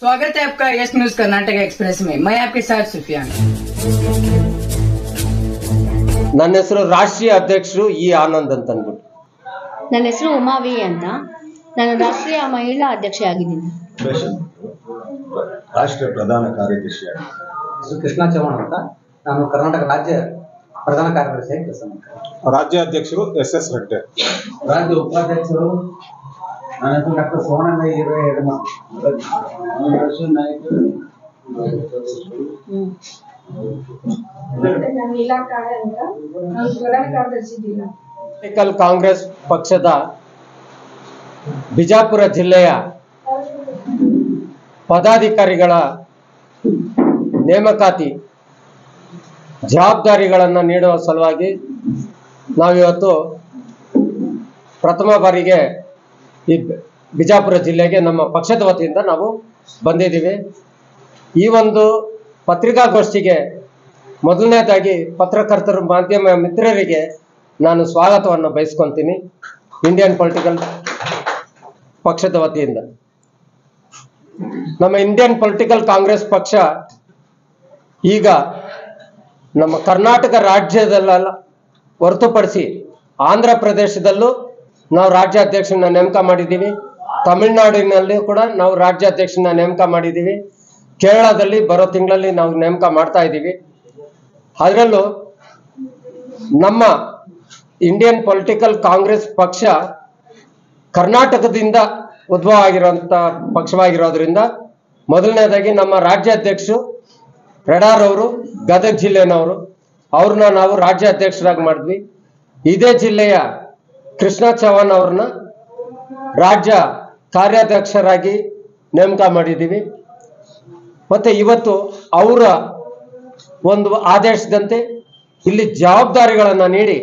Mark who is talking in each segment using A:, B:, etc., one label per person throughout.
A: स्वागत है आपका यस न्यूज कर्नाटक एक्सप्रेस में। मैं आपके साथ सुफियान।
B: ನನ್ನ ಹೆಸರು ರಾಷ್ಟ್ರೀಯ ಅಧ್ಯಕ್ಷರು ಇ ಆನಂದ್ ಅಂತ ಅಂದ್ಬಿಟ್ಟು.
C: ನನ್ನ ಹೆಸರು ಉಮಾವಿ ಅಂತ, ನಾನು ರಾಷ್ಟ್ರೀಯ ಮಹಿಳಾ ಅಧ್ಯಕ್ಷೆ ಆಗಿದ್ದೀನಿ.
D: ರಾಷ್ಟ್ರೀಯ ಪ್ರಧಾನ ಕಾರ್ಯದರ್ಶಿ
E: ಕೃಷ್ಣ ಚೌಹಾಣ್ ಅಂತ, ನಾನು ಕರ್ನಾಟಕ ರಾಜ್ಯ ಪ್ರಧಾನ ಕಾರ್ಯದರ್ಶಿಯಾಗಿ ಕೆಲಸ ಮಾಡ್ತೀನಿ.
D: ರಾಜ್ಯಾಧ್ಯಕ್ಷರು ಎಸ್ ರೆಡ್ಡಿ.
E: ರಾಜ್ಯ ಉಪಾಧ್ಯಕ್ಷರು ನನ್ನ ಹೆಸರು ಡಾಕ್ಟರ್ ಸೋಮಣ್ಣ ನಾಯಕರು.
B: ಪೊಲಿಟಿಕಲ್ ಕಾಂಗ್ರೆಸ್ ಪಕ್ಷದ ಬಿಜಾಪುರ ಜಿಲ್ಲೆಯ ಪದಾಧಿಕಾರಿಗಳ ನೇಮಕಾತಿ ಜವಾಬ್ದಾರಿಗಳನ್ನು ನೀಡುವ ಸಲುವಾಗಿ ನಾವಿವತ್ತು ಪ್ರಥಮ ಬಾರಿಗೆ ಈ ಬಿಜಾಪುರ ಜಿಲ್ಲೆಗೆ ನಮ್ಮ ಪಕ್ಷದ ವತಿಯಿಂದ ನಾವು ಬಂದಿದ್ದೀವಿ. ಈ ಒಂದು ಪತ್ರಿಕಾಗೋಷ್ಠಿಗೆ ಮೊದಲನೇದಾಗಿ ಪತ್ರಕರ್ತರು ಮಾಧ್ಯಮ ಮಿತ್ರರಿಗೆ ನಾನು ಸ್ವಾಗತವನ್ನು ಬಯಸ್ಕೊತೀನಿ ಇಂಡಿಯನ್ ಪೊಲಿಟಿಕಲ್ ಪಕ್ಷದ ವತಿಯಿಂದ. ನಮ್ಮ ಇಂಡಿಯನ್ ಪೊಲಿಟಿಕಲ್ ಕಾಂಗ್ರೆಸ್ ಪಕ್ಷ ಈಗ ನಮ್ಮ ಕರ್ನಾಟಕ ರಾಜ್ಯದಲ್ಲ ಹೊರತುಪಡಿಸಿ ಆಂಧ್ರ ಪ್ರದೇಶದಲ್ಲೂ ನಾವು ರಾಜ್ಯಾಧ್ಯಕ್ಷನ ನೇಮಕ ಮಾಡಿದ್ದೀವಿ. ತಮಿಳುನಾಡಿನಲ್ಲಿ ಕೂಡ ನಾವು ರಾಜ್ಯಾಧ್ಯಕ್ಷನ ನೇಮಕ ಮಾಡಿದ್ದೀವಿ. ಕೇರಳದಲ್ಲಿ ಬರೋ ತಿಂಗಳಲ್ಲಿ ನಾವು ನೇಮಕ ಮಾಡ್ತಾ ಇದ್ದೀವಿ. ಅದರಲ್ಲೂ ನಮ್ಮ ಇಂಡಿಯನ್ ಪೊಲಿಟಿಕಲ್ ಕಾಂಗ್ರೆಸ್ ಪಕ್ಷ ಕರ್ನಾಟಕದಿಂದ ಉದ್ಭವ ಆಗಿರುವಂಥ ಪಕ್ಷವಾಗಿರೋದ್ರಿಂದ ಮೊದಲನೇದಾಗಿ ನಮ್ಮ ರಾಜ್ಯಾಧ್ಯಕ್ಷರು ರೆಡಾರ್ ಅವರು ಗದಗ ಜಿಲ್ಲೆನವರು, ಅವ್ರನ್ನ ನಾವು ರಾಜ್ಯಾಧ್ಯಕ್ಷರಾಗಿ ಮಾಡಿದ್ವಿ. ಇದೇ ಜಿಲ್ಲೆಯ ಕೃಷ್ಣ ಚೌಹಾಣ್ ಅವ್ರನ್ನ ರಾಜ್ಯ ಕಾರ್ಯಾಧ್ಯಕ್ಷರಾಗಿ ನೇಮಕ ಮಾಡಿದ್ದೀವಿ. ಮತ್ತೆ ಇವತ್ತು ಅವರ ಒಂದು ಆದೇಶದಂತೆ ಇಲ್ಲಿ ಜವಾಬ್ದಾರಿಗಳನ್ನು ನೀಡಿ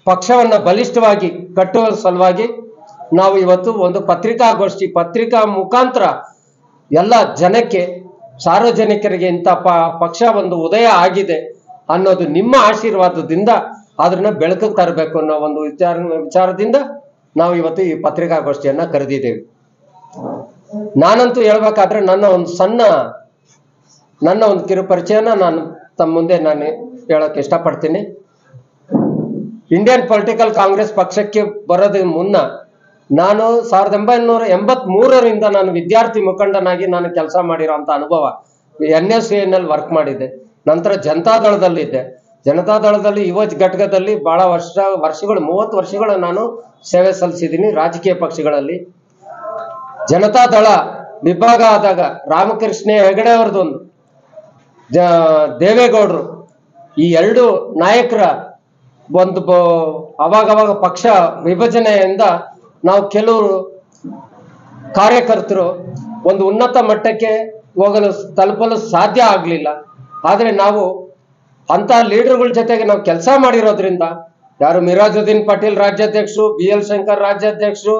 B: ಪಕ್ಷವನ್ನು ಬಲಿಷ್ಠವಾಗಿ ಕಟ್ಟುವ ಸಲುವಾಗಿ ನಾವು ಇವತ್ತು ಒಂದು ಪತ್ರಿಕಾಗೋಷ್ಠಿ, ಪತ್ರಿಕಾ ಮುಖಾಂತರ ಎಲ್ಲ ಜನಕ್ಕೆ, ಸಾರ್ವಜನಿಕರಿಗೆ ಇಂಥ ಪಕ್ಷ ಒಂದು ಉದಯ ಆಗಿದೆ ಅನ್ನೋದು ನಿಮ್ಮ ಆಶೀರ್ವಾದದಿಂದ ಅದನ್ನ ಬೆಳಕಿಗೆ ತರಬೇಕು ಅನ್ನೋ ಒಂದು ವಿಚಾರದಿಂದ ನಾವು ಇವತ್ತು ಈ ಪತ್ರಿಕಾಗೋಷ್ಠಿಯನ್ನ ಕರೆದಿದ್ದೇವೆ. ನಾನಂತೂ ಹೇಳ್ಬೇಕಾದ್ರೆ ನನ್ನ ಒಂದು ಕಿರು ಪರಿಚಯನ ನಾನು ತಮ್ಮ ಮುಂದೆ ನಾನು ಹೇಳಕ್ಕೆ ಇಷ್ಟಪಡ್ತೀನಿ. ಇಂಡಿಯನ್ ಪೊಲಿಟಿಕಲ್ ಕಾಂಗ್ರೆಸ್ ಪಕ್ಷಕ್ಕೆ ಬರೋದಕ್ಕೆ ಮುನ್ನ ನಾನು 1983ರಿಂದ ನಾನು ವಿದ್ಯಾರ್ಥಿ ಮುಖಂಡನಾಗಿ ನಾನು ಕೆಲಸ ಮಾಡಿರೋಂಥ ಅನುಭವ. NSAನಲ್ಲಿ ವರ್ಕ್ ಮಾಡಿದ್ದೆ. ನಂತರ ಜನತಾದಳದಲ್ಲಿದ್ದೆ. ಜನತಾದಳದಲ್ಲಿ ಯುವ ಘಟಕದಲ್ಲಿ ಬಹಳ ವರ್ಷಗಳು 30 ವರ್ಷಗಳು ನಾನು ಸೇವೆ ಸಲ್ಲಿಸಿದ್ದೀನಿ ರಾಜಕೀಯ ಪಕ್ಷಗಳಲ್ಲಿ. ಜನತಾದಳ ವಿಭಾಗ ಆದಾಗ ರಾಮಕೃಷ್ಣ ಹೆಗಡೆ ಅವ್ರದ್ದೊಂದು, ದೇವೇಗೌಡರು, ಈ ಎರಡು ನಾಯಕರ ಒಂದು ಅವಾಗವಾಗ ಪಕ್ಷ ವಿಭಜನೆಯಿಂದ ನಾವು ಕೆಲವರು ಕಾರ್ಯಕರ್ತರು ಒಂದು ಉನ್ನತ ಮಟ್ಟಕ್ಕೆ ತಲುಪಲು ಸಾಧ್ಯ ಆಗಲಿಲ್ಲ. ಆದರೆ ನಾವು ಅಂತ ಲೀಡರ್ಗಳ ಜೊತೆಗೆ ನಾವು ಕೆಲಸ ಮಾಡಿರೋದ್ರಿಂದ, ಯಾರು ಮಿರಾಜುದ್ದೀನ್ ಪಟೇಲ್ ರಾಜ್ಯಾಧ್ಯಕ್ಷರು, BL ಶಂಕರ್ ರಾಜ್ಯಾಧ್ಯಕ್ಷರು,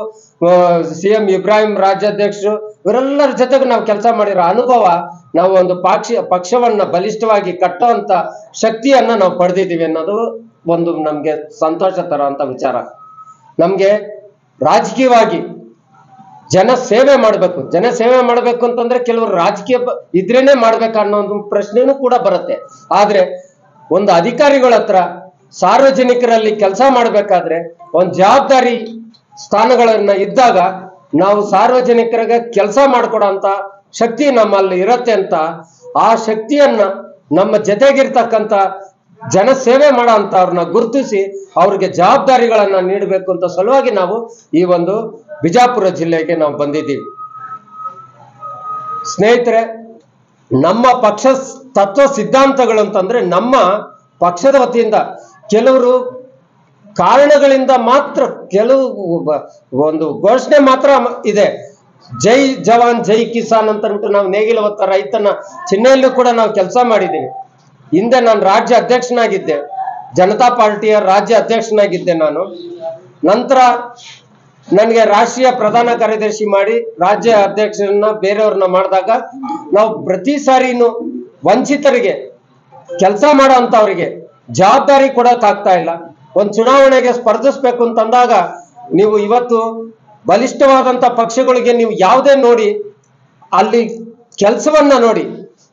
B: CM ಇಬ್ರಾಹಿಂ ರಾಜ್ಯಾಧ್ಯಕ್ಷರು, ಇವರೆಲ್ಲರ ಜೊತೆಗೆ ನಾವು ಕೆಲಸ ಮಾಡಿರೋ ಅನುಭವ, ನಾವು ಒಂದು ಪಕ್ಷವನ್ನ ಬಲಿಷ್ಠವಾಗಿ ಕಟ್ಟುವಂತ ಶಕ್ತಿಯನ್ನ ನಾವು ಪಡೆದಿದ್ದೀವಿ ಅನ್ನೋದು ಒಂದು ನಮ್ಗೆ ಸಂತೋಷ ತರುವಂತ ವಿಚಾರ. ನಮ್ಗೆ ರಾಜಕೀಯವಾಗಿ ಜನ ಸೇವೆ ಮಾಡಬೇಕು ಅಂತಂದ್ರೆ ಕೆಲವರು ರಾಜಕೀಯ ಇದ್ರೇನೆ ಮಾಡ್ಬೇಕು ಅನ್ನೋ ಒಂದು ಪ್ರಶ್ನೆನೂ ಕೂಡ ಬರುತ್ತೆ. ಆದ್ರೆ ಒಂದು ಅಧಿಕಾರಿಗಳ ಹತ್ರ ಸಾರ್ವಜನಿಕರಲ್ಲಿ ಕೆಲಸ ಮಾಡಬೇಕಾದ್ರೆ ಒಂದು ಜವಾಬ್ದಾರಿ ಸ್ಥಾನಗಳನ್ನ ಇದ್ದಾಗ ನಾವು ಸಾರ್ವಜನಿಕರಿಗೆ ಕೆಲಸ ಮಾಡಿಕೊಡೋಂತ ಶಕ್ತಿ ನಮ್ಮಲ್ಲಿ ಇರತ್ತೆ ಅಂತ, ಆ ಶಕ್ತಿಯನ್ನ ನಮ್ಮ ಜೊತೆಗಿರ್ತಕ್ಕಂಥ ಜನ ಸೇವೆ ಮಾಡೋ ಅಂತ ಅವ್ರನ್ನ ಗುರುತಿಸಿ ಅವ್ರಿಗೆ ಜವಾಬ್ದಾರಿಗಳನ್ನ ನೀಡಬೇಕು ಅಂತ ಸಲುವಾಗಿ ನಾವು ಈ ಒಂದು ಬಿಜಾಪುರ ಜಿಲ್ಲೆಗೆ ನಾವು ಬಂದಿದ್ದೀವಿ. ಸ್ನೇಹಿತರೆ, ನಮ್ಮ ಪಕ್ಷ ತತ್ವ ಸಿದ್ಧಾಂತಗಳು ಅಂತಂದ್ರೆ ನಮ್ಮ ಪಕ್ಷದ ವತಿಯಿಂದ ಕೆಲವರು ಕಾರಣಗಳಿಂದ ಮಾತ್ರ ಕೆಲವು ಒಂದು ಘೋಷಣೆ ಮಾತ್ರ ಇದೆ. ಜೈ ಜವಾನ್ ಜೈ ಕಿಸಾನ್ ಅಂತ ಅಂದ್ಬಿಟ್ಟು ನಾವು ನೇಗಿಲ ಹೊತ್ತ ರೈತನ ಚಿಹ್ನೆಯಲ್ಲೂ ಕೂಡ ನಾವು ಕೆಲಸ ಮಾಡಿದ್ದೀವಿ. ಹಿಂದೆ ನಾನು ರಾಜ್ಯ ಅಧ್ಯಕ್ಷನಾಗಿದ್ದೆ, ಜನತಾ ಪಾರ್ಟಿಯ ರಾಜ್ಯ ಅಧ್ಯಕ್ಷನಾಗಿದ್ದೆ ನಾನು. ನಂತರ ನನಗೆ ರಾಷ್ಟ್ರೀಯ ಪ್ರಧಾನ ಕಾರ್ಯದರ್ಶಿ ಮಾಡಿ ರಾಜ್ಯ ಅಧ್ಯಕ್ಷರನ್ನ ಬೇರೆಯವ್ರನ್ನ ಮಾಡಿದಾಗ ನಾವು ಪ್ರತಿ ಸಾರಿನೂ ವಂಚಿತರಿಗೆ, ಕೆಲಸ ಮಾಡೋ ಅಂತವ್ರಿಗೆ ಜವಾಬ್ದಾರಿ ಕೊಡೋಕ್ಕಾಗ್ತಾ ಇಲ್ಲ. ಒಂದು ಚುನಾವಣೆಗೆ ಸ್ಪರ್ಧಿಸ್ಬೇಕು ಅಂತಂದಾಗ ನೀವು ಇವತ್ತು ಬಲಿಷ್ಠವಾದಂಥ ಪಕ್ಷಗಳಿಗೆ ನೀವು ಯಾವುದೇ ನೋಡಿ ಅಲ್ಲಿ ಕೆಲಸವನ್ನ ನೋಡಿ,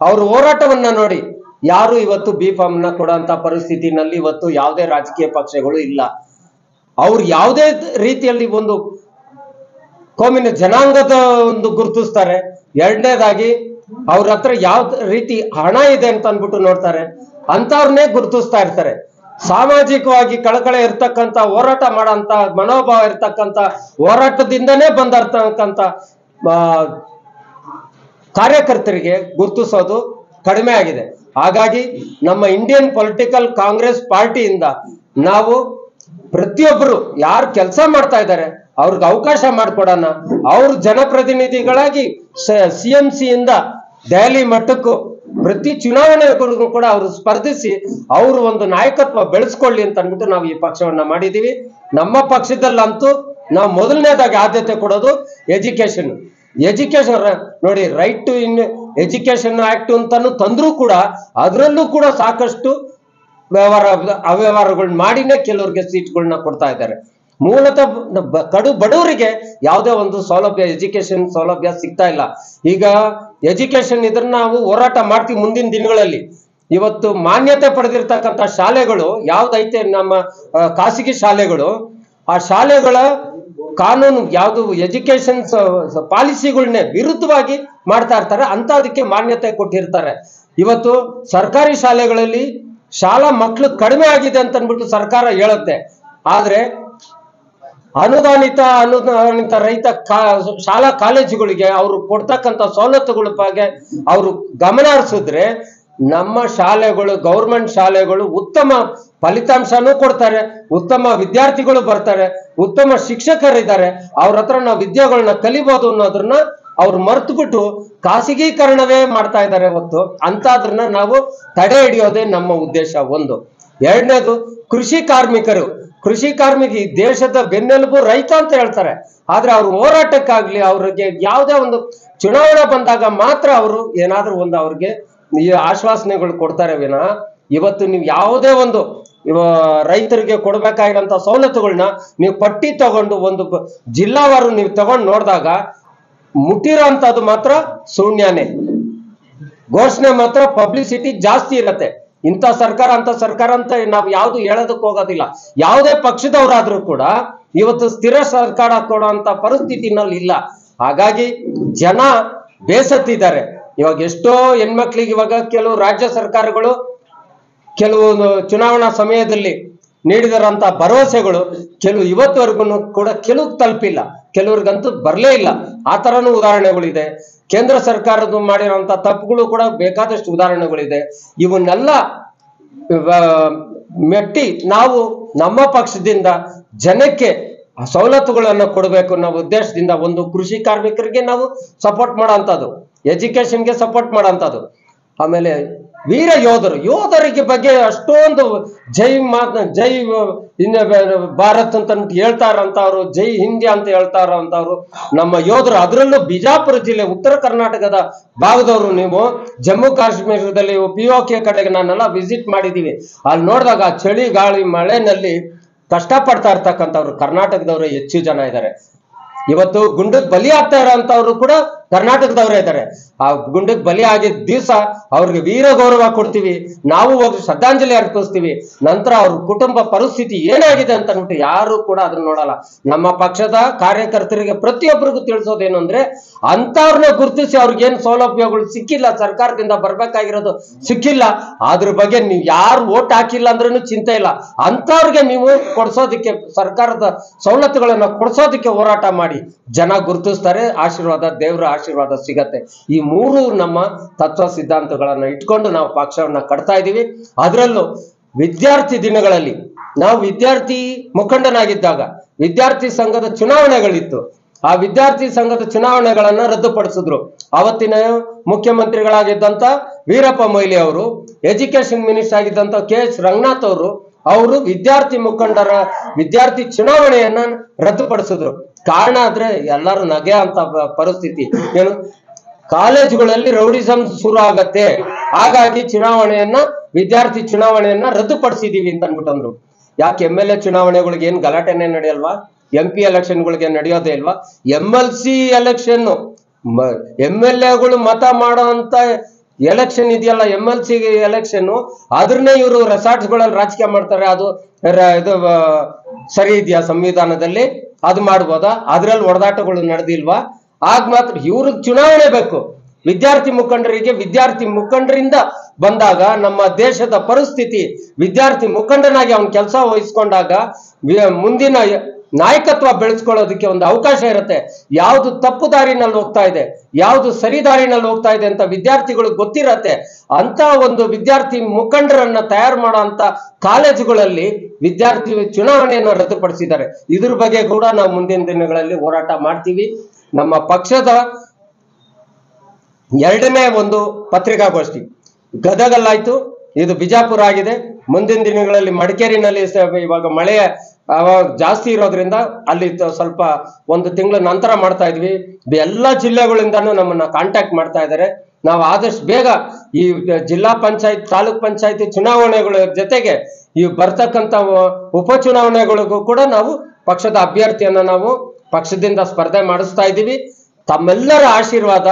B: ಅವ್ರ ಹೋರಾಟವನ್ನ ನೋಡಿ ಯಾರು ಇವತ್ತು B.Pharm ಕೊಡುವಂತ ಪರಿಸ್ಥಿತಿನಲ್ಲಿ ಇವತ್ತು ಯಾವುದೇ ರಾಜಕೀಯ ಪಕ್ಷಗಳು ಇಲ್ಲ. ಅವ್ರು ಯಾವುದೇ ರೀತಿಯಲ್ಲಿ ಒಂದು ಕೋಮಿನ ಜನಾಂಗದ ಒಂದು ಗುರುತಿಸ್ತಾರೆ. ಎರಡನೇದಾಗಿ ಅವ್ರ ಹತ್ರ ಯಾವ ರೀತಿ ಹಣ ಇದೆ ಅಂತ ಅನ್ಬಿಟ್ಟು ನೋಡ್ತಾರೆ, ಅಂತವ್ರನ್ನೇ ಗುರುತಿಸ್ತಾ ಇರ್ತಾರೆ. ಸಾಮಾಜಿಕವಾಗಿ ಕಳಕಳೆ ಇರ್ತಕ್ಕಂಥ ಹೋರಾಟ ಮಾಡೋಂಥ ಮನೋಭಾವ ಇರ್ತಕ್ಕಂಥ ಹೋರಾಟದಿಂದನೇ ಬಂದಿರ್ತಕ್ಕಂಥ ಕಾರ್ಯಕರ್ತರಿಗೆ ಗುರುತಿಸೋದು ಕಡಿಮೆ ಆಗಿದೆ. ಹಾಗಾಗಿ ನಮ್ಮ ಇಂಡಿಯನ್ ಪೊಲಿಟಿಕಲ್ ಕಾಂಗ್ರೆಸ್ ಪಾರ್ಟಿಯಿಂದ ನಾವು ಪ್ರತಿಯೊಬ್ಬರು ಯಾರು ಕೆಲಸ ಮಾಡ್ತಾ ಇದ್ದಾರೆ ಅವ್ರಿಗೆ ಅವಕಾಶ ಮಾಡಿಕೊಡೋಣ. ಅವ್ರ ಜನಪ್ರತಿನಿಧಿಗಳಾಗಿ CMC ಇಂದ ದೆಹಲಿ ಮಟ್ಟಕ್ಕೂ ಪ್ರತಿ ಚುನಾವಣೆಗಳಿಗೂ ಕೂಡ ಅವರು ಸ್ಪರ್ಧಿಸಿ ಅವರು ಒಂದು ನಾಯಕತ್ವ ಬೆಳೆಸ್ಕೊಳ್ಳಿ ಅಂತ ಅಂದ್ಬಿಟ್ಟು ನಾವು ಈ ಪಕ್ಷವನ್ನ ಮಾಡಿದೀವಿ. ನಮ್ಮ ಪಕ್ಷದಲ್ಲಂತೂ ನಾವು ಮೊದಲನೇದಾಗಿ ಆದ್ಯತೆ ಕೊಡೋದು ಎಜುಕೇಶನ್ ನೋಡಿ. Right to in education act ಅಂತಾನು ತಂದ್ರೂ ಕೂಡ ಅದರಲ್ಲೂ ಕೂಡ ಸಾಕಷ್ಟು ಅವ್ಯವಹಾರಗಳನ್ನ ಮಾಡಿನೇ ಕೆಲವ್ರಿಗೆ ಸೀಟ್ಗಳನ್ನ ಕೊಡ್ತಾ ಇದ್ದಾರೆ. ಮೂಲತಃ ಕಡು ಬಡವರಿಗೆ ಯಾವುದೇ ಒಂದು ಸೌಲಭ್ಯ, ಎಜುಕೇಶನ್ ಸೌಲಭ್ಯ ಸಿಗ್ತಾ ಇಲ್ಲ. ಈಗ ಎಜುಕೇಶನ್ ಇದನ್ನ ನಾವು ಹೋರಾಟ ಮಾಡ್ತೀವಿ ಮುಂದಿನ ದಿನಗಳಲ್ಲಿ. ಇವತ್ತು ಮಾನ್ಯತೆ ಪಡೆದಿರ್ತಕ್ಕಂಥ ಶಾಲೆಗಳು ಯಾವ್ದೈತೆ ನಮ್ಮ ಖಾಸಗಿ ಶಾಲೆಗಳು, ಆ ಶಾಲೆಗಳ ಕಾನೂನು ಯಾವುದು ಎಜುಕೇಶನ್ ಪಾಲಿಸಿಗಳನ್ನೇ ವಿರುದ್ಧವಾಗಿ ಮಾಡ್ತಾ ಇರ್ತಾರೆ, ಅಂತ ಅದಕ್ಕೆ ಮಾನ್ಯತೆ ಕೊಟ್ಟಿರ್ತಾರೆ. ಇವತ್ತು ಸರ್ಕಾರಿ ಶಾಲೆಗಳಲ್ಲಿ ಶಾಲಾ ಮಕ್ಕಳು ಕಡಿಮೆ ಆಗಿದೆ ಅಂತ ಅಂದ್ಬಿಟ್ಟು ಸರ್ಕಾರ ಹೇಳುತ್ತೆ. ಆದ್ರೆ ಅನುದಾನಿತ ರೈತ ಶಾಲಾ ಕಾಲೇಜುಗಳಿಗೆ ಅವರು ಕೊಡ್ತಕ್ಕಂಥ ಸವಲತ್ತುಗಳ ಬಗ್ಗೆ ಅವರು ಗಮನ ಹರಿಸಿದ್ರೆ ನಮ್ಮ ಶಾಲೆಗಳು, ಗೌರ್ಮೆಂಟ್ ಶಾಲೆಗಳು ಉತ್ತಮ ಫಲಿತಾಂಶನೂ ಕೊಡ್ತಾರೆ, ಉತ್ತಮ ವಿದ್ಯಾರ್ಥಿಗಳು ಬರ್ತಾರೆ, ಉತ್ತಮ ಶಿಕ್ಷಕರಿದ್ದಾರೆ, ಅವ್ರ ಹತ್ರ ನಾವು ವಿದ್ಯೆಗಳನ್ನ ಕಲಿಬಹುದು ಅನ್ನೋದನ್ನ ಅವ್ರು ಮರ್ತು ಬಿಟ್ಟು ಖಾಸಗೀಕರಣವೇ ಮಾಡ್ತಾ ಇದ್ದಾರೆ. ಹೊತ್ತು ಅಂತದ್ರನ್ನ ನಾವು ತಡೆ ಹಿಡಿಯೋದೇ ನಮ್ಮ ಉದ್ದೇಶ ಒಂದು. ಎರಡನೇದು ಕೃಷಿ ಕಾರ್ಮಿಕರು ಈ ದೇಶದ ಬೆನ್ನೆಲುಬು ರೈತ ಅಂತ ಹೇಳ್ತಾರೆ. ಆದ್ರೆ ಅವ್ರ ಹೋರಾಟಕ್ಕಾಗ್ಲಿ ಅವ್ರಿಗೆ ಯಾವುದೇ ಒಂದು ಚುನಾವಣೆ ಬಂದಾಗ ಮಾತ್ರ ಅವರು ಏನಾದ್ರೂ ಒಂದು ಅವ್ರಿಗೆ ಈ ಆಶ್ವಾಸನೆಗಳು ಕೊಡ್ತಾರೆ ವಿನಃ ಇವತ್ತು ನೀವು ಯಾವುದೇ ಒಂದು ರೈತರಿಗೆ ಕೊಡ್ಬೇಕಾಗಿರೋಂಥ ಸವಲತ್ತುಗಳನ್ನ ನೀವು ಪಟ್ಟಿ ತಗೊಂಡು ಒಂದು ಜಿಲ್ಲಾವಾರು ನೀವು ತಗೊಂಡು ನೋಡಿದಾಗ ಮುಟ್ಟಿರೋ ಅಂತದ್ದು ಮಾತ್ರ ಶೂನ್ಯನೇ. ಘೋಷಣೆ ಮಾತ್ರ ಪಬ್ಲಿಸಿಟಿ ಜಾಸ್ತಿ ಇರತ್ತೆ. ಇಂಥ ಸರ್ಕಾರ ಅಂತ ಸರ್ಕಾರ ಅಂತ ನಾವು ಯಾವ್ದು ಹೇಳೋದಕ್ಕೆ ಹೋಗೋದಿಲ್ಲ. ಯಾವುದೇ ಪಕ್ಷದವರಾದ್ರೂ ಕೂಡ ಇವತ್ತು ಸ್ಥಿರ ಸರ್ಕಾರ ಕೊಡುವಂತ ಪರಿಸ್ಥಿತಿನಲ್ಲಿ ಇಲ್ಲ. ಹಾಗಾಗಿ ಜನ ಬೇಸತ್ತಿದ್ದಾರೆ. ಇವಾಗ ಎಷ್ಟೋ ಹೆಣ್ಮಕ್ಳಿಗೆ ಇವಾಗ ಕೆಲವು ರಾಜ್ಯ ಸರ್ಕಾರಗಳು ಕೆಲವು ಚುನಾವಣಾ ಸಮಯದಲ್ಲಿ ನೀಡಿದರಂತ ಭರವಸೆಗಳು ಕೆಲವು ಇವತ್ತುವರೆಗೂ ಕೂಡ ಕೆಲವು ತಲುಪಿಲ್ಲ, ಕೆಲವ್ರಿಗಂತೂ ಬರಲೇ ಇಲ್ಲ. ಆ ತರನೂ ಉದಾಹರಣೆಗಳಿದೆ. ಕೇಂದ್ರ ಸರ್ಕಾರದ ಮಾಡಿರುವಂತ ತಪ್ಪುಗಳು ಕೂಡ ಬೇಕಾದಷ್ಟು ಉದಾಹರಣೆಗಳಿದೆ. ಇವನ್ನೆಲ್ಲ ಮೆಟ್ಟಿ ನಾವು ನಮ್ಮ ಪಕ್ಷದಿಂದ ಜನಕ್ಕೆ ಸವಲತ್ತುಗಳನ್ನು ಕೊಡಬೇಕು ಅನ್ನೋ ಉದ್ದೇಶದಿಂದ ಒಂದು ಕೃಷಿ ಕಾರ್ಮಿಕರಿಗೆ ನಾವು ಸಪೋರ್ಟ್ ಮಾಡೋಂಥದ್ದು, ಎಜುಕೇಶನ್ಗೆ ಸಪೋರ್ಟ್ ಮಾಡೋಂಥದ್ದು. ಆಮೇಲೆ ವೀರ ಯೋಧರಿಗೆ ಬಗ್ಗೆ ಅಷ್ಟೊಂದು ಜೈ ಭಾರತ್ ಅಂತ ಹೇಳ್ತಾ ಇರೋಂಥವ್ರು, ಜೈ ಹಿಂದ್ ಅಂತ ಹೇಳ್ತಾ ಇರೋಂಥವ್ರು ನಮ್ಮ ಯೋಧರು. ಅದರಲ್ಲೂ ಬಿಜಾಪುರ ಜಿಲ್ಲೆ ಉತ್ತರ ಕರ್ನಾಟಕದ ಭಾಗದವರು. ನೀವು ಜಮ್ಮು ಕಾಶ್ಮೀರದಲ್ಲಿ POK ಕಡೆಗೆ ನಾನೆಲ್ಲ ವಿಸಿಟ್ ಮಾಡಿದೀವಿ. ಅಲ್ಲಿ ನೋಡಿದಾಗ ಚಳಿ ಗಾಳಿ ಮಳೆನಲ್ಲಿ ಕಷ್ಟಪಡ್ತಾ ಇರ್ತಕ್ಕಂಥವ್ರು ಕರ್ನಾಟಕದವರು ಹೆಚ್ಚು ಜನ ಇದ್ದಾರೆ. ಇವತ್ತು ಗುಂಡಕ್ಕೆ ಬಲಿ ಆಗ್ತಾ ಇರೋಂಥವ್ರು ಕೂಡ ಕರ್ನಾಟಕದವರೇ ಇದ್ದಾರೆ. ಆ ಗುಂಡಕ್ಕೆ ಬಲಿ ಆಗಿದ್ದ ದಿವಸ ಅವ್ರಿಗೆ ವೀರ ಗೌರವ ಕೊಡ್ತೀವಿ, ನಾವು ಹೋಗಿ ಶ್ರದ್ಧಾಂಜಲಿ ಅರ್ಪಿಸ್ತೀವಿ. ನಂತರ ಅವ್ರ ಕುಟುಂಬ ಪರಿಸ್ಥಿತಿ ಏನಾಗಿದೆ ಅಂತ ಅಂದ್ಬಿಟ್ಟು ಯಾರು ಕೂಡ ಅದನ್ನ ನೋಡಲ್ಲ. ನಮ್ಮ ಪಕ್ಷದ ಕಾರ್ಯಕರ್ತರಿಗೆ ಪ್ರತಿಯೊಬ್ಬರಿಗೂ ತಿಳಿಸೋದೇನು ಅಂದ್ರೆ ಅಂತವ್ರನ್ನ ಗುರುತಿಸಿ ಅವ್ರಿಗೇನು ಸೌಲಭ್ಯಗಳು ಸಿಕ್ಕಿಲ್ಲ, ಸರ್ಕಾರದಿಂದ ಬರ್ಬೇಕಾಗಿರೋದು ಸಿಕ್ಕಿಲ್ಲ, ಅದ್ರ ಬಗ್ಗೆ ನೀವು ಯಾರು ಓಟ್ ಹಾಕಿಲ್ಲ ಅಂದ್ರೂ ಚಿಂತೆ ಇಲ್ಲ. ಅಂತವ್ರಿಗೆ ನೀವು ಕೊಡ್ಸೋದಿಕ್ಕೆ, ಸರ್ಕಾರದ ಸವಲತ್ತುಗಳನ್ನ ಕೊಡ್ಸೋದಿಕ್ಕೆ ಹೋರಾಟ ಮಾಡಿ ಜನ ಗುರುತಿಸ್ತಾರೆ. ಆಶೀರ್ವಾದ, ದೇವರ ಆಶೀರ್ವಾದ ಸಿಗತ್ತೆ. ಈ ಮೂರು ನಮ್ಮ ತತ್ವ ಸಿದ್ಧಾಂತಗಳನ್ನ ಇಟ್ಕೊಂಡು ನಾವು ಪಕ್ಷವನ್ನ ಕಟ್ತಾ ಇದ್ದೀವಿ. ಅದರಲ್ಲೂ ವಿದ್ಯಾರ್ಥಿ ದಿನಗಳಲ್ಲಿ ನಾವು ವಿದ್ಯಾರ್ಥಿ ಮುಖಂಡನಾಗಿದ್ದಾಗ ವಿದ್ಯಾರ್ಥಿ ಸಂಘದ ಚುನಾವಣೆಗಳಿತ್ತು. ಆ ವಿದ್ಯಾರ್ಥಿ ಸಂಘದ ಚುನಾವಣೆಗಳನ್ನ ರದ್ದುಪಡಿಸಿದ್ರು. ಅವತ್ತಿನ ಮುಖ್ಯಮಂತ್ರಿಗಳಾಗಿದ್ದಂತ ವೀರಪ್ಪ ಮೊಯ್ಲಿ ಅವರು, ಎಜುಕೇಶನ್ ಮಿನಿಸ್ಟರ್ ಆಗಿದ್ದಂತ KH ರಂಗನಾಥ್ ಅವರು ವಿದ್ಯಾರ್ಥಿ ಮುಖಂಡರ ವಿದ್ಯಾರ್ಥಿ ಚುನಾವಣೆಯನ್ನ ರದ್ದುಪಡಿಸಿದ್ರು. ಕಾರಣ ಆದ್ರೆ ಎಲ್ಲರೂ ನಗೆ ಅಂತ ಪರಿಸ್ಥಿತಿ. ಏನು, ಕಾಲೇಜುಗಳಲ್ಲಿ ರೌಡಿಸಂ ಶುರು ಆಗತ್ತೆ, ಹಾಗಾಗಿ ವಿದ್ಯಾರ್ಥಿ ಚುನಾವಣೆಯನ್ನ ರದ್ದುಪಡಿಸಿದೀವಿ ಅಂತ ಅನ್ಬಿಟ್ಟಂದ್ರು. ಯಾಕೆ MLA ಚುನಾವಣೆಗಳಿಗೆ ಏನ್ ಗಲಾಟೆನೆ ನಡೆಯಲ್ವಾ? MP ಎಲೆಕ್ಷನ್ಗಳಿಗೆ ನಡೆಯೋದೇ ಇಲ್ವಾ? MLC ಎಲೆಕ್ಷನ್ MLA ಗಳು ಮತ ಮಾಡೋ ಅಂತ ಎಲೆಕ್ಷನ್ ಇದೆಯಲ್ಲ, MLC ಎಲೆಕ್ಷನ್, ಅದ್ರನ್ನೇ ಇವರು ರೆಸಾರ್ಟ್ಸ್ಗಳಲ್ಲಿ ರಾಜಕೀಯ ಮಾಡ್ತಾರೆ. ಅದು ಇದು ಸರಿ ಇದೆಯಾ ಸಂವಿಧಾನದಲ್ಲಿ? ಅದು ಮಾಡ್ಬೋದಾ? ಅದ್ರಲ್ಲಿ ಹೊಡೆದಾಟಗಳು ನಡೆದಿಲ್ವಾ? ಆಗ ಮಾತ್ರ ಇವ್ರಿಗೆ ಚುನಾವಣೆ ಬೇಕು. ವಿದ್ಯಾರ್ಥಿ ಮುಖಂಡರಿಂದ ಬಂದಾಗ ನಮ್ಮ ದೇಶದ ಪರಿಸ್ಥಿತಿ, ವಿದ್ಯಾರ್ಥಿ ಮುಖಂಡನಾಗಿ ಅವನ ಕೆಲಸ ವಹಿಸ್ಕೊಂಡಾಗ ಮುಂದಿನ ನಾಯಕತ್ವ ಬೆಳೆಸ್ಕೊಳ್ಳೋದಕ್ಕೆ ಒಂದು ಅವಕಾಶ ಇರುತ್ತೆ. ಯಾವುದು ತಪ್ಪು ದಾರಿನಲ್ಲಿ ಹೋಗ್ತಾ ಇದೆ, ಯಾವುದು ಸರಿ ದಾರಿನಲ್ಲಿ ಹೋಗ್ತಾ ಇದೆ ಅಂತ ವಿದ್ಯಾರ್ಥಿಗಳಿಗೆ ಗೊತ್ತಿರತ್ತೆ. ಅಂತ ಒಂದು ವಿದ್ಯಾರ್ಥಿ ಮುಖಂಡರನ್ನ ತಯಾರು ಮಾಡೋ ಅಂತ ಕಾಲೇಜುಗಳಲ್ಲಿ ವಿದ್ಯಾರ್ಥಿ ಚುನಾವಣೆಯನ್ನು ರದ್ದುಪಡಿಸಿದ್ದಾರೆ. ಇದ್ರ ಬಗ್ಗೆ ಕೂಡ ನಾವು ಮುಂದಿನ ದಿನಗಳಲ್ಲಿ ಹೋರಾಟ ಮಾಡ್ತೀವಿ. ನಮ್ಮ ಪಕ್ಷದ 2ನೇ ಒಂದು ಪತ್ರಿಕಾಗೋಷ್ಠಿ ಗದಗಲ್ಲಾಯ್ತು, ಇದು ಬಿಜಾಪುರ ಆಗಿದೆ. ಮುಂದಿನ ದಿನಗಳಲ್ಲಿ ಮಡಿಕೇರಿನಲ್ಲಿ ಇವಾಗ ಮಳೆ ಜಾಸ್ತಿ ಇರೋದ್ರಿಂದ ಅಲ್ಲಿ ಸ್ವಲ್ಪ 1 ತಿಂಗಳ ನಂತರ ಮಾಡ್ತಾ ಇದ್ವಿ. ಎಲ್ಲ ಜಿಲ್ಲೆಗಳಿಂದನೂ ನಮ್ಮನ್ನ ಕಾಂಟ್ಯಾಕ್ಟ್ ಮಾಡ್ತಾ ಇದ್ದಾರೆ. ನಾವು ಆದಷ್ಟು ಬೇಗ ಈ ಜಿಲ್ಲಾ ಪಂಚಾಯತ್, ತಾಲೂಕ್ ಪಂಚಾಯತಿ ಚುನಾವಣೆಗಳ ಜೊತೆಗೆ ಈ ಬರ್ತಕ್ಕಂಥ ಉಪಚುನಾವಣೆಗಳಿಗೂ ಕೂಡ ನಾವು ಪಕ್ಷದ ಅಭ್ಯರ್ಥಿಯನ್ನ ನಾವು ಪಕ್ಷದಿಂದ ಸ್ಪರ್ಧೆ ಮಾಡಿಸ್ತಾ ಇದ್ದೀವಿ. ತಮ್ಮೆಲ್ಲರ ಆಶೀರ್ವಾದ,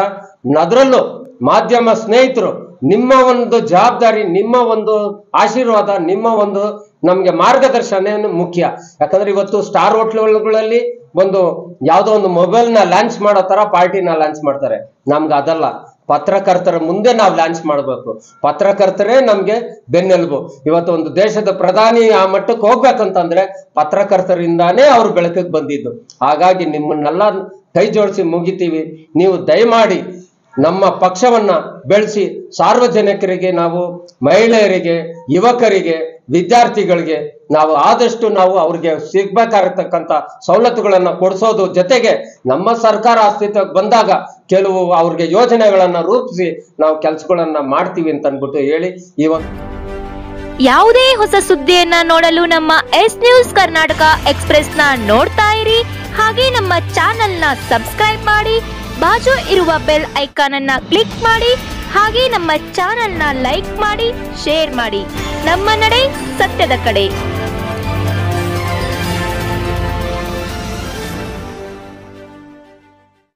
B: ಅದರಲ್ಲೂ ಮಾಧ್ಯಮ ಸ್ನೇಹಿತರು, ನಿಮ್ಮ ಒಂದು ಜವಾಬ್ದಾರಿ, ನಿಮ್ಮ ಒಂದು ಆಶೀರ್ವಾದ, ನಿಮ್ಮ ಒಂದು ನಮ್ಗೆ ಮಾರ್ಗದರ್ಶನ ಮುಖ್ಯ. ಯಾಕಂದ್ರೆ ಇವತ್ತು ಸ್ಟಾರ್ ಹೋಟ್ಲುಗಳಲ್ಲಿ ಒಂದು ಯಾವುದೋ ಒಂದು ಮೊಬೈಲ್ನ ಲಾಂಚ್ ಮಾಡೋ ತರ ಪಾರ್ಟಿನ ಲಾಂಚ್ ಮಾಡ್ತಾರೆ. ನಮ್ಗೆ ಅದಲ್ಲ, ಪತ್ರಕರ್ತರ ಮುಂದೆ ನಾವು ಲಾಂಚ್ ಮಾಡಬೇಕು. ಪತ್ರಕರ್ತರೇ ನಮ್ಗೆ ಬೆನ್ನೆಲುಬು. ಇವತ್ತು ಒಂದು ದೇಶದ ಪ್ರಧಾನಿ ಆ ಮಟ್ಟಕ್ಕೆ ಹೋಗ್ಬೇಕಂತಂದ್ರೆ ಪತ್ರಕರ್ತರಿಂದಾನೇ ಅವ್ರು ಬೆಳಕಿಗೆ ಬಂದಿದ್ದು. ಹಾಗಾಗಿ ನಿಮ್ಮನ್ನೆಲ್ಲ ಕೈ ಜೋಡಿಸಿ ಮುಗಿತೀವಿ. ನೀವು ದಯಮಾಡಿ ನಮ್ಮ ಪಕ್ಷವನ್ನ ಬೆಳೆಸಿ ಸಾರ್ವಜನಿಕರಿಗೆ, ನಾವು ಮಹಿಳೆಯರಿಗೆ, ಯುವಕರಿಗೆ, ವಿದ್ಯಾರ್ಥಿಗಳಿಗೆ ನಾವು ಆದಷ್ಟು ನಾವು ಅವ್ರಿಗೆ ಸಿಗ್ಬೇಕಾಗಿರ್ತಕ್ಕಂಥ ಸವಲತ್ತುಗಳನ್ನ ಕೊಡಿಸೋದು ಜೊತೆಗೆ ನಮ್ಮ ಸರ್ಕಾರ ಅಸ್ತಿತ್ವಕ್ಕೆ ಬಂದಾಗ ಕೆಲವು ಅವ್ರಿಗೆ ಯೋಜನೆಗಳನ್ನ ರೂಪಿಸಿ ನಾವು ಕೆಲಸಗಳನ್ನ ಮಾಡ್ತೀವಿ ಅಂತ ಅನ್ಬಿಟ್ಟು ಹೇಳಿ ಇವತ್ತು
F: ಯಾವುದೇ ಹೊಸ ಸುದ್ದಿಯನ್ನ ನೋಡಲು ನಮ್ಮ ಎಸ್ ನ್ಯೂಸ್ ಕರ್ನಾಟಕ ಎಕ್ಸ್‌ಪ್ರೆಸ್ ನ ನೋಡ್ತಾ ಇರಿ. ಹಾಗೆ ನಮ್ಮ ಚಾನೆಲ್ ನ ಸಬ್ಸ್ಕ್ರೈಬ್ ಮಾಡಿ, ಬಾಜು ಇರುವ ಬೆಲ್ ಐಕಾನ್ ಅನ್ನ ಕ್ಲಿಕ್ ಮಾಡಿ. ಹಾಗೆ ನಮ್ಮ ಚಾನೆಲ್ ನ ಲೈಕ್ ಮಾಡಿ, ಶೇರ್ ಮಾಡಿ. ನಮ್ಮ ನಡೆ ಸತ್ಯದ ಕಡೆ.